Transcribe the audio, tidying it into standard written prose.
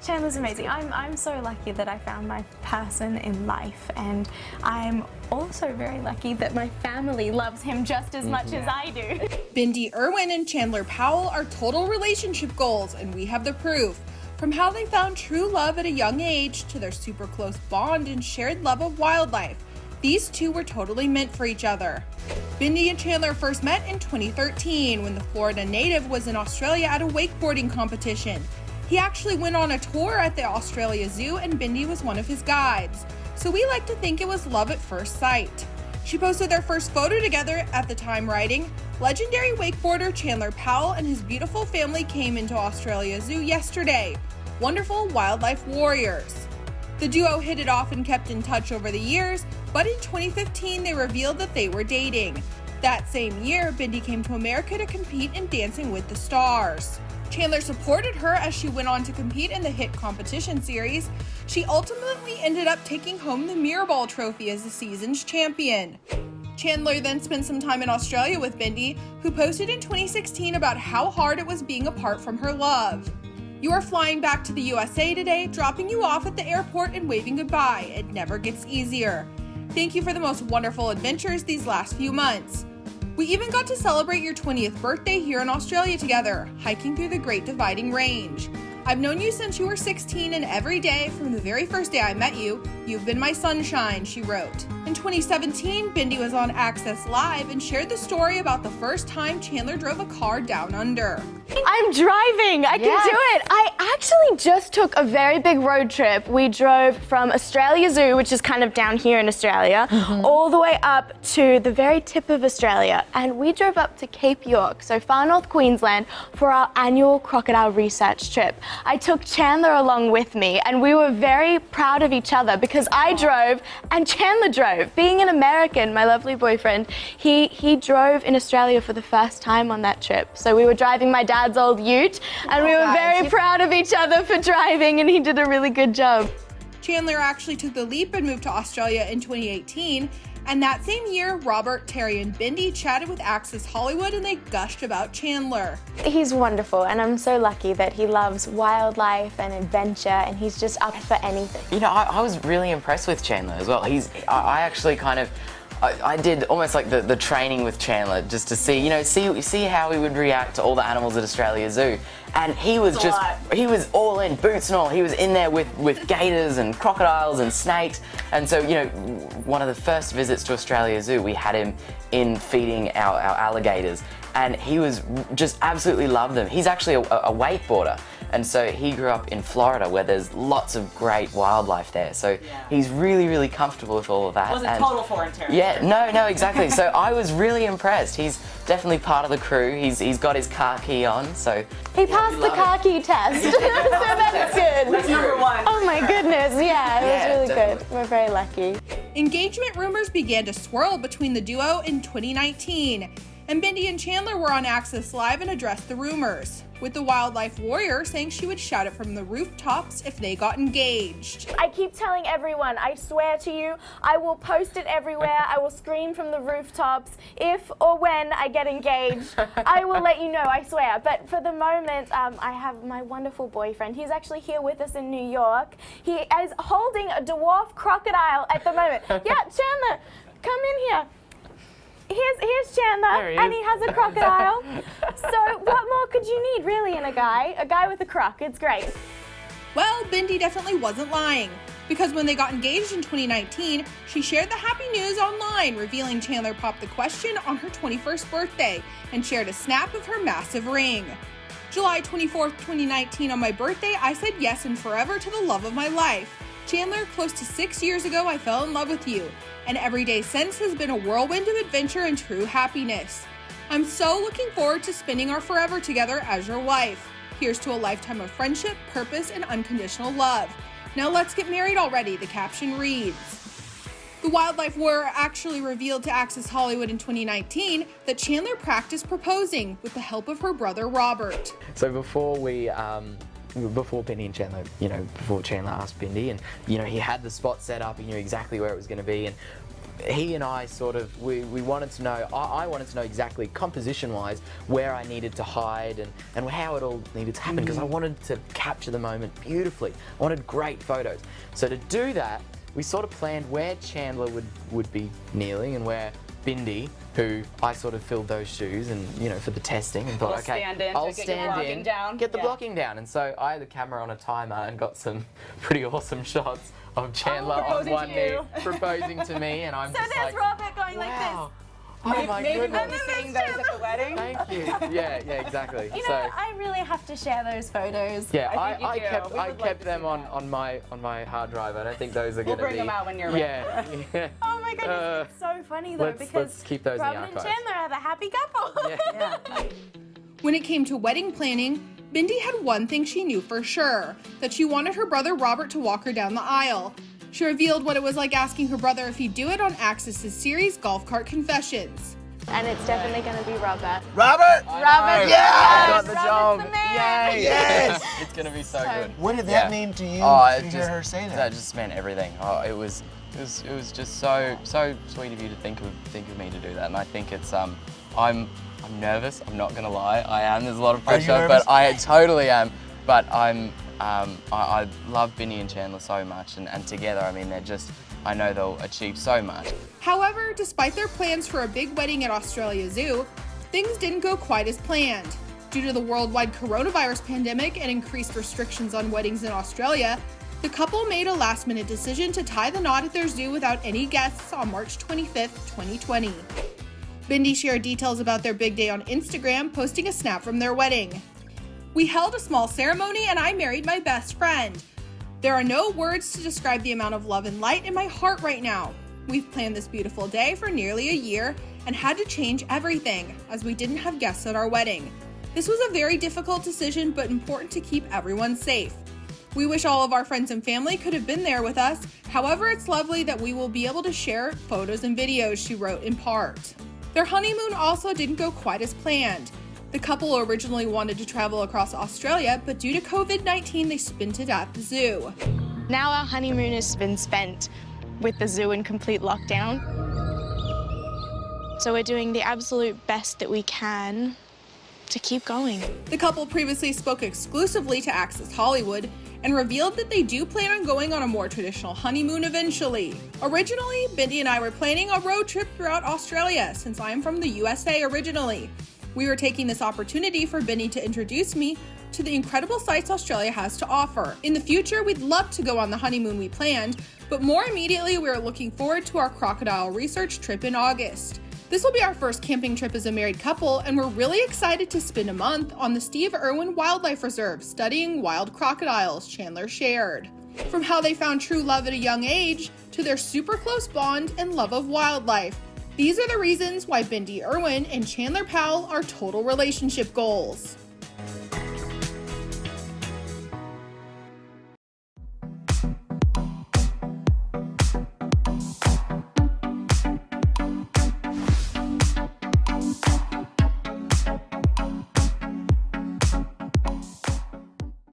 Chandler's amazing. I'm so lucky that I found my person in life, and I'm also very lucky that my family loves him just as much as I do. Bindi Irwin and Chandler Powell are total relationship goals, and we have the proof. From how they found true love at a young age to their super close bond and shared love of wildlife, these two were totally meant for each other. Bindi and Chandler first met in 2013 when the Florida native was in Australia at a wakeboarding competition. He actually went on a tour at the Australia Zoo and Bindi was one of his guides. So we like to think it was love at first sight. She posted their first photo together at the time writing, "Legendary wakeboarder Chandler Powell and his beautiful family came into Australia Zoo yesterday. Wonderful wildlife warriors." The duo hit it off and kept in touch over the years, but in 2015 they revealed that they were dating. That same year, Bindi came to America to compete in Dancing with the Stars. Chandler supported her as she went on to compete in the hit competition series. She ultimately ended up taking home the Mirrorball Trophy as the season's champion. Chandler then spent some time in Australia with Bindi, who posted in 2016 about how hard it was being apart from her love. "You are flying back to the USA today, dropping you off at the airport and waving goodbye. It never gets easier. Thank you for the most wonderful adventures these last few months. We even got to celebrate your 20th birthday here in Australia together, hiking through the Great Dividing Range. I've known you since you were 16, and every day from the very first day I met you, you've been my sunshine," she wrote. In 2017, Bindi was on Access Live and shared the story about the first time Chandler drove a car down under. I'm driving, I can do it. I actually just took a very big road trip. We drove from Australia Zoo, which is kind of down here in Australia, all the way up to the very tip of Australia. And we drove up to Cape York, so far north Queensland, for our annual crocodile research trip. I took Chandler along with me, and we were very proud of each other because I drove and Chandler drove. Being an American, my lovely boyfriend, he drove in Australia for the first time on that trip. So we were driving my dad's old ute, and we were very proud of each other for driving, and he did a really good job. Chandler actually took the leap and moved to Australia in 2018, and that same year, Robert, Terry, and Bindi chatted with Access Hollywood and they gushed about Chandler. He's wonderful, and I'm so lucky that he loves wildlife and adventure, and he's just up for anything. You know, I was really impressed with Chandler as well. I actually kind of, I did almost like the training with Chandler just to see, you know, see how he would react to all the animals at Australia Zoo. And he was he was all in, boots and all. He was in there with gators and crocodiles and snakes. And so, you know, one of the first visits to Australia Zoo, we had him in feeding our alligators. And he was just absolutely loved them. He's actually a wakeboarder. And so he grew up in Florida where there's lots of great wildlife there. So he's really, really comfortable with all of that. It was a total foreign territory. Yeah, no, exactly. So I was really impressed. He's definitely part of the crew. He's got his car key on, so. He passed the car key test, so that's good. That's number one. Oh my goodness, yeah, it was really definitely. good. We're very lucky. Engagement rumors began to swirl between the duo in 2019, and Bindi and Chandler were on Access Live and addressed the rumors, with the wildlife warrior saying she would shout it from the rooftops if they got engaged. I keep telling everyone, I swear to you, I will post it everywhere. I will scream from the rooftops. If or when I get engaged, I will let you know, I swear. But for the moment, I have my wonderful boyfriend. He's actually here with us in New York. He is holding a dwarf crocodile at the moment. Yeah, Chandler, come in here. Here's Chandler, and he has a crocodile. So what more could you need, really, in a guy? A guy with a croc, it's great. Well, Bindi definitely wasn't lying, because when they got engaged in 2019, she shared the happy news online, revealing Chandler popped the question on her 21st birthday and shared a snap of her massive ring. July 24th, 2019, on my birthday, I said yes and forever to the love of my life. Chandler, close to 6 years ago, I fell in love with you, and every day since has been a whirlwind of adventure and true happiness. I'm so looking forward to spending our forever together as your wife. Here's to a lifetime of friendship, purpose, and unconditional love. Now let's get married already, the caption reads. The wildlife warrior actually revealed to Access Hollywood in 2019 that Chandler practiced proposing with the help of her brother Robert. So before Bindi and Chandler, before Chandler asked Bindi, and he had the spot set up, he knew exactly where it was going to be, and he and I sort of, we wanted to know, I wanted to know exactly composition-wise where I needed to hide and how it all needed to happen, because I wanted to capture the moment beautifully. I wanted great photos. So to do that, we sort of planned where Chandler would be kneeling and where Bindi, who I sort of filled those shoes and, you know, for the testing, and thought, okay, I'll stand in, get the blocking down. And so I had the camera on a timer and got some pretty awesome shots of Chandler on one knee proposing to me, and I'm just like, Robert going wow. like this. Oh my goodness. Maybe seeing those at the wedding. Thank you. Yeah, exactly. You know, I really have to share those photos. Yeah, I think you do. I kept them on my hard drive. I don't think those are going to be. We'll bring them out when you're ready. Yeah. Oh my goodness, it's so funny though, because let's keep those in the Robert and archives. Chandler are the happy couple. Yeah. When it came to wedding planning, Bindi had one thing she knew for sure, that she wanted her brother Robert to walk her down the aisle. She revealed what it was like asking her brother if he'd do it on Axis' series Golf Cart Confessions. And it's definitely going to be Robert. Robert? Robert! Yeah! Got the job. Yay! Yes! It's going to be so good. What did that mean to you Oh, to hear her say that? That just meant everything. Oh, it was just so sweet of you to think of me to do that, and I think it's I'm nervous. I'm not gonna lie. I am. There's a lot of Are you pressure, nervous? but I totally am. But I love Bindi and Chandler so much, and together, I mean, I know they'll achieve so much. However, despite their plans for a big wedding at Australia Zoo, things didn't go quite as planned. Due to the worldwide coronavirus pandemic and increased restrictions on weddings in Australia, the couple made a last-minute decision to tie the knot at their zoo without any guests on March 25th, 2020. Bindi shared details about their big day on Instagram, posting a snap from their wedding. "We held a small ceremony and I married my best friend. There are no words to describe the amount of love and light in my heart right now. We've planned this beautiful day for nearly a year and had to change everything as we didn't have guests at our wedding. This was a very difficult decision, but important to keep everyone safe. We wish all of our friends and family could have been there with us. However, it's lovely that we will be able to share photos and videos," she wrote in part. Their honeymoon also didn't go quite as planned. The couple originally wanted to travel across Australia, but due to COVID-19, they spent it at the zoo. Now our honeymoon has been spent with the zoo in complete lockdown. So we're doing the absolute best that we can to keep going. The couple previously spoke exclusively to Access Hollywood and revealed that they do plan on going on a more traditional honeymoon eventually. Originally, Bindi and I were planning a road trip throughout Australia since I'm from the USA originally. We were taking this opportunity for Bindi to introduce me to the incredible sights Australia has to offer. In the future, we'd love to go on the honeymoon we planned, but more immediately, we are looking forward to our crocodile research trip in August. This will be our first camping trip as a married couple, and we're really excited to spend a month on the Bindi Irwin Wildlife Reserve studying wild crocodiles, Chandler shared. From how they found true love at a young age to their super close bond and love of wildlife. These are the reasons why Bindi Irwin and Chandler Powell are total relationship goals.